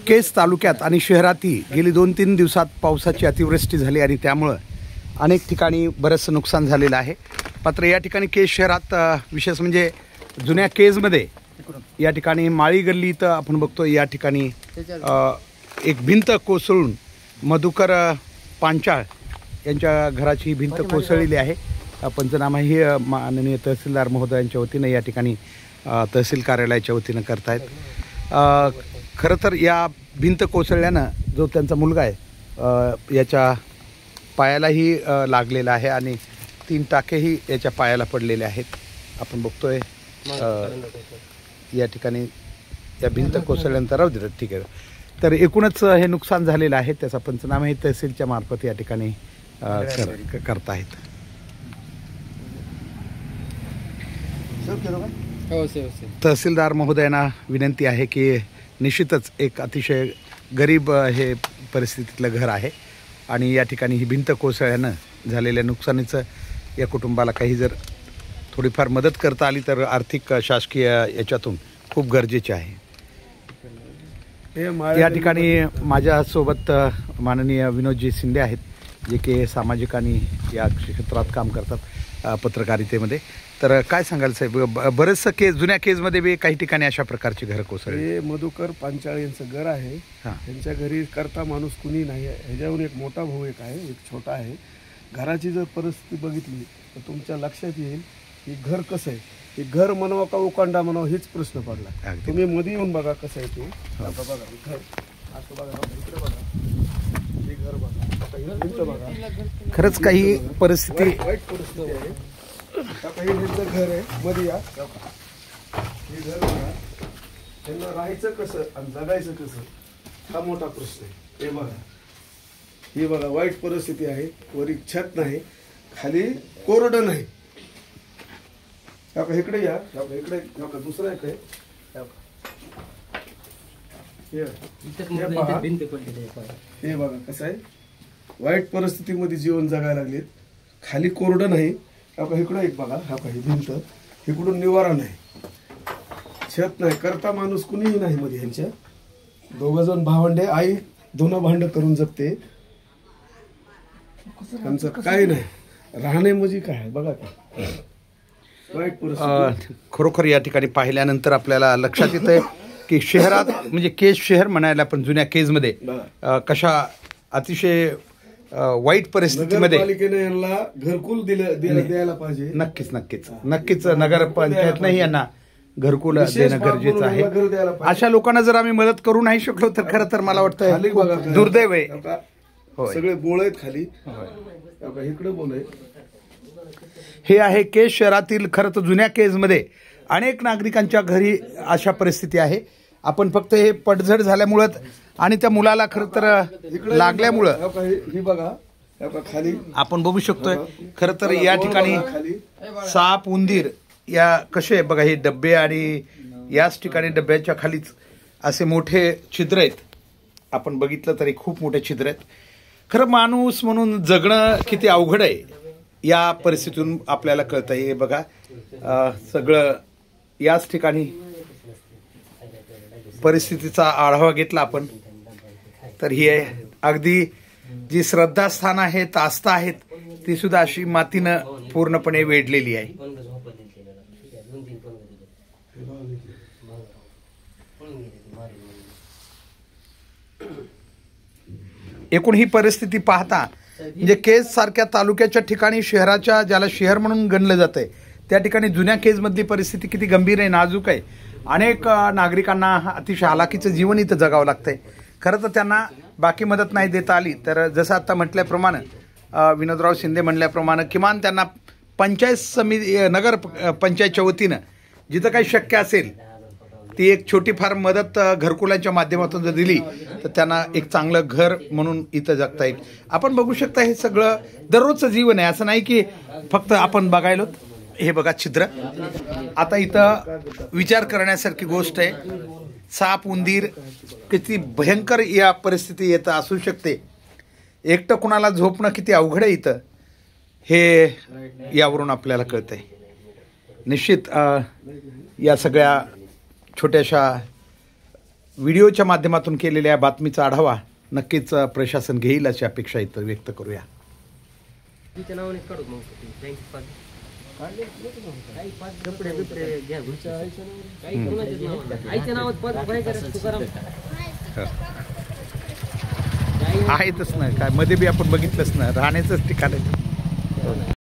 केज तालुक्यात आणि शहरातही गेली 2-3 दिवसात पावसाची अतिवृष्टी झाली आणि त्यामुळं अनेक ठिकाणी बरंचसं नुकसान झालेलं आहे. मात्र या ठिकाणी केज शहरात विशेष म्हणजे जुन्या केजमध्ये या ठिकाणी माळी गल्ली इथं आपण बघतो या ठिकाणी एक भिंत कोसळून मधुकर पांचाळ यांच्या घराची भिंत कोसळलेली आहे. पंचनामाही माननीय तहसीलदार महोदयांच्या वतीनं या ठिकाणी तहसील कार्यालयाच्या वतीनं करतायत. खरं तर या भिंत कोसळल्यानं जो त्यांचा मुलगा आहे याच्या पायालाही लागलेला आहे आणि 3 टाकेही याच्या पायाला पडलेले आहेत. आपण बघतोय या ठिकाणी या भिंत कोसळल्यानंतर राहू देतात ठीक आहे. तर एकूणच हे नुकसान झालेलं आहे त्याचा पंचनामाही तहसीलच्या मार्फत या ठिकाणी करतायत. तहसीलदार महोदयांना विनंती आहे की निश्चितच एक अतिशय गरीब हे परिस्थितीतलं घर आहे आणि या ठिकाणी ही भिंत कोसळल्यानं झालेल्या नुकसानीचं या कुटुंबाला काही जर थोडीफार मदत करता आली तर आर्थिक शासकीय याच्यातून खूप गरजेचे आहे. या ठिकाणी माझ्यासोबत माननीय विनोदजी शिंदे आहेत जे की सामाजिक आणि या क्षेत्रात काम करतात पत्रकारितेमध्ये. तर काय सांगाल साहेब, बरेचसं केस जुन्या केसमध्ये बी काही ठिकाणी अशा प्रकारची घरं कोसळली. हे मधुकर पांचाळ यांचं घर आहे. त्यांच्या घरी करता माणूस कुणी नाही आहे. ह्याच्याहून एक मोठा भाऊ एक आहे, एक छोटा आहे. घराची जर परिस्थिती बघितली तर तुमच्या लक्षात येईल की घर कसं आहे. हे घर म्हणावं का उकांडा म्हणावं हेच प्रश्न पडला. तुम्ही मध्ये येऊन बघा कसं आहे ते. आता बघा घर असं बघा, इकडे बघा हे घर बघा, बघा खरंच काही परिस्थिती वाईट परिस्थिती आहे. आता हे त्यांचं घर आहे मध्ये या. हे घर बघा, त्यांना राहायचं कसं आणि जगायचं कसं हा मोठा प्रश्न आहे. हे बघा, ही बघा वाईट परिस्थिती आहे. वरी छत नाही, खाली कोरडं नाही. इकडे या, इकडे दुसरं एक आहे. हे बघा कसं आहे, वाईट परिस्थितीमध्ये जीवन जगायला लागलेत. खाली कोरडं नाही. इकडं एक बघा, हा काही भिंत, इकडून निवारा नाही, छत नाही, करता माणूस कुणीही नाही मध्ये. ह्यांच्या 2 जण भावंडे, आई धुणं भांड करून जगते. आमचं काही नाही, राहणे म्हणजे काय बघा का वाईट परिस्थिती. खरोखर या ठिकाणी पाहिल्यानंतर आपल्याला लक्षात येतं की शहरात म्हणजे केज शहर म्हणायला पण जुन्या केजमध्ये कशा अतिशय वाईट परिस्थितीमध्ये यांना घरकुल द्यायला पाहिजे. नक्कीच नगरपंचायतनेही यांना घरकुल देणं गरजेचं आहे. अशा लोकांना जर आम्ही मदत करू नाही शकलो तर खरं तर मला वाटतं दुर्दैव आहे. सगळे बोळ आहेत खाली, इकडे बोल आहे. हे आहे केज शहरातील. खरं तर जुन्या केजमध्ये अनेक नागरिकांच्या घरी अशा परिस्थिती आहे. आपण फक्त हे पडझड झाल्यामुळं आणि त्या मुलाला खरं तर लागल्यामुळं ही बघा खाली आपण बघू शकतोय. खरं तर या ठिकाणी साप उंदीर या कसे बघा हे डब्बे आणि याच ठिकाणी डब्याच्या खालीच असे मोठे छिद्र आहेत. आपण बघितलं तरी खूप मोठे छिद्र आहेत. खरं माणूस म्हणून जगणं किती अवघड आहे या परिस्थितीतून आपल्याला कळतं. हे बघा सगळं याच ठिकाणी परिस्थितीचा आढावा घेतला आपण तर ही अगदी जी श्रद्धास्थान आहेत, आस्था आहेत ती सुद्धा अशी मातीनं पूर्णपणे वेढलेली आहे. एकूण ही परिस्थिती पाहता म्हणजे केज सारख्या तालुक्याच्या ठिकाणी शहराच्या ज्याला शहर म्हणून गणलं जातंय त्या ठिकाणी जुन्या केजमधली परिस्थिती किती गंभीर आहे, नाजूक आहे. अनेक नागरिकांना अतिशय हालाकीचं जीवन इथं जगावं लागतंय. खरं तर त्यांना बाकी मदत नाही देता आली तर जसं आता म्हटल्याप्रमाणे विनोदराव शिंदे म्हणल्याप्रमाणे किमान त्यांना पंचायत समिती नगर पंचायतच्या वतीनं जिथं काही शक्य असेल ती एक छोटी फार मदत घरकुलाच्या माध्यमातून जर दिली तर त्यांना एक चांगलं घर म्हणून इथं जगता येईल. आपण बघू शकता हे सगळं दररोजचं जीवन आहे. असं नाही की फक्त आपण बघायलो. हे बघा छिद्र. आता इथं विचार करण्यासारखी गोष्ट आहे. साप उंदीर किती भयंकर या परिस्थिती येतं असू शकते. एकटं कुणाला झोपणं किती अवघड आहे इथं हे यावरून आपल्याला कळतंय. निश्चित या सगळ्या छोट्याशा व्हिडिओच्या माध्यमातून केलेल्या बातमीचा आढावा नक्कीच प्रशासन घेईल अशी अपेक्षा इथं व्यक्त करूया. आहेतच ना काय मध्ये बी आपण बघितलंच ना राहण्याचंच ठिकाण आहे.